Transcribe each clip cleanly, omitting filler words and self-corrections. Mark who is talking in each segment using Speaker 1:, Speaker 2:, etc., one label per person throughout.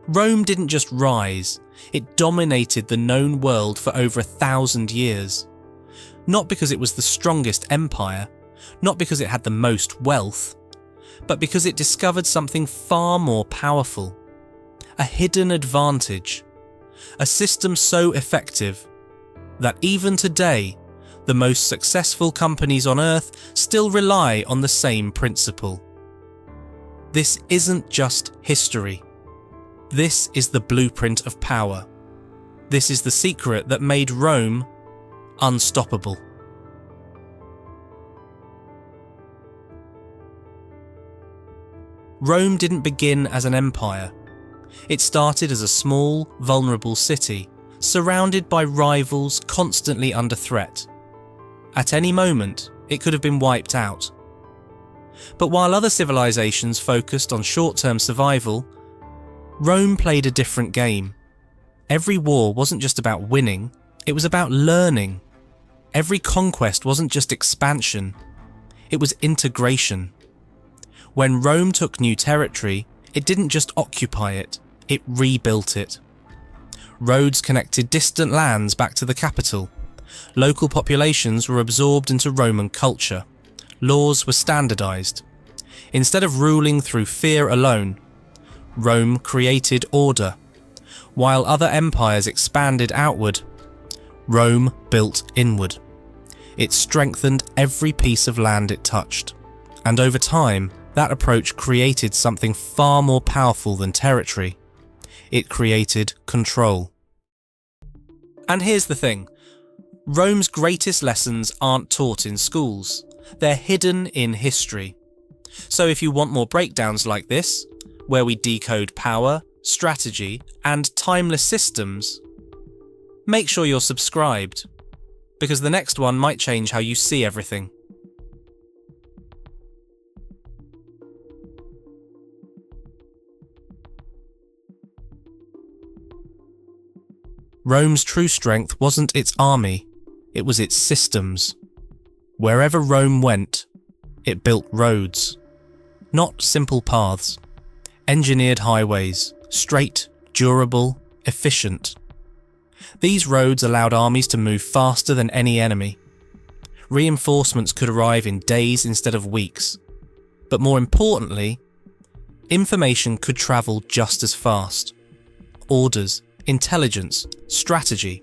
Speaker 1: Rome didn't just rise, it dominated the known world for over 1,000 years. Not because it was the strongest empire, not because it had the most wealth, but because it discovered something far more powerful. A hidden advantage. A system so effective that even today, the most successful companies on Earth still rely on the same principle. This isn't just history. This is the blueprint of power. This is the secret that made Rome unstoppable. Rome didn't begin as an empire. It started as a small, vulnerable city, surrounded by rivals constantly under threat. At any moment, it could have been wiped out. But while other civilizations focused on short-term survival, Rome played a different game. Every war wasn't just about winning, it was about learning. Every conquest wasn't just expansion, it was integration. When Rome took new territory, it didn't just occupy it, it rebuilt it. Roads connected distant lands back to the capital. Local populations were absorbed into Roman culture. Laws were standardized. Instead of ruling through fear alone, Rome created order. While other empires expanded outward, Rome built inward. It strengthened every piece of land it touched. And over time, that approach created something far more powerful than territory. It created control. And here's the thing. Rome's greatest lessons aren't taught in schools. They're hidden in history. So if you want more breakdowns like this, where we decode power, strategy, and timeless systems, make sure you're subscribed, because the next one might change how you see everything. Rome's true strength wasn't its army, it was its systems. Wherever Rome went, it built roads. Not simple paths. Engineered highways, straight, durable, efficient. These roads allowed armies to move faster than any enemy. Reinforcements could arrive in days instead of weeks. But more importantly, information could travel just as fast. Orders, intelligence, strategy.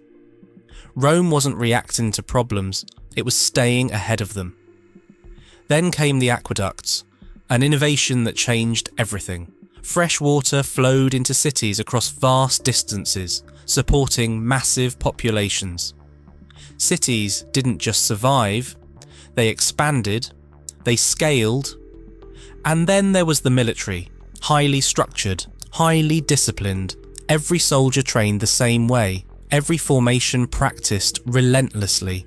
Speaker 1: Rome wasn't reacting to problems, it was staying ahead of them. Then came the aqueducts, an innovation that changed everything. Fresh water flowed into cities across vast distances, supporting massive populations. Cities didn't just survive, they expanded, they scaled, and then there was the military, highly structured, highly disciplined. Every soldier trained the same way, every formation practiced relentlessly.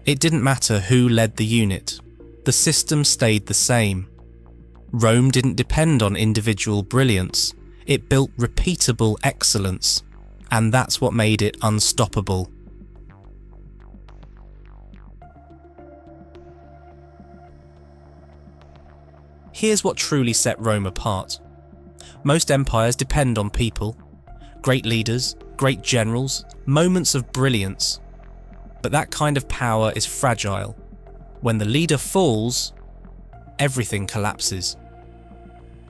Speaker 1: It didn't matter who led the unit, the system stayed the same. Rome didn't depend on individual brilliance, it built repeatable excellence, and that's what made it unstoppable. Here's what truly set Rome apart. Most empires depend on people. Great leaders, great generals, moments of brilliance. But that kind of power is fragile. When the leader falls, everything collapses.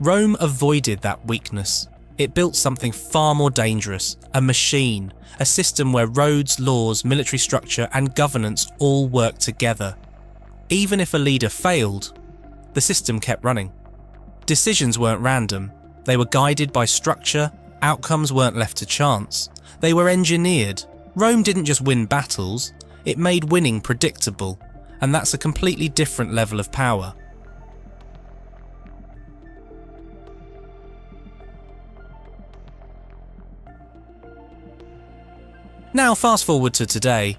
Speaker 1: Rome avoided that weakness. It built something far more dangerous, a machine, a system where roads, laws, military structure, and governance all work together. Even if a leader failed, the system kept running. Decisions weren't random, they were guided by structure, outcomes weren't left to chance, they were engineered. Rome didn't just win battles, it made winning predictable, and that's a completely different level of power. Now fast forward to today.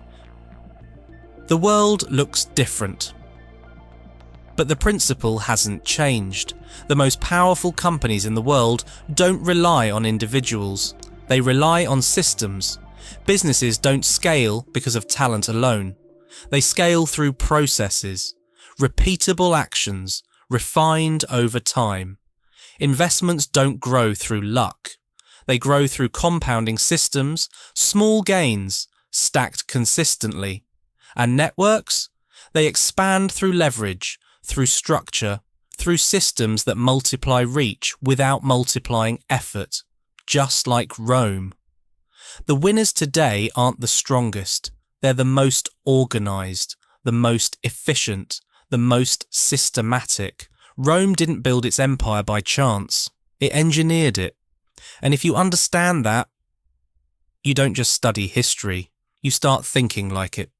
Speaker 1: The world looks different. But the principle hasn't changed. The most powerful companies in the world don't rely on individuals. They rely on systems. Businesses don't scale because of talent alone. They scale through processes, repeatable actions, refined over time. Investments don't grow through luck. They grow through compounding systems, small gains, stacked consistently. And networks? They expand through leverage, through structure, through systems that multiply reach without multiplying effort, just like Rome. The winners today aren't the strongest. They're the most organized, the most efficient, the most systematic. Rome didn't build its empire by chance. It engineered it. And if you understand that, you don't just study history, you start thinking like it.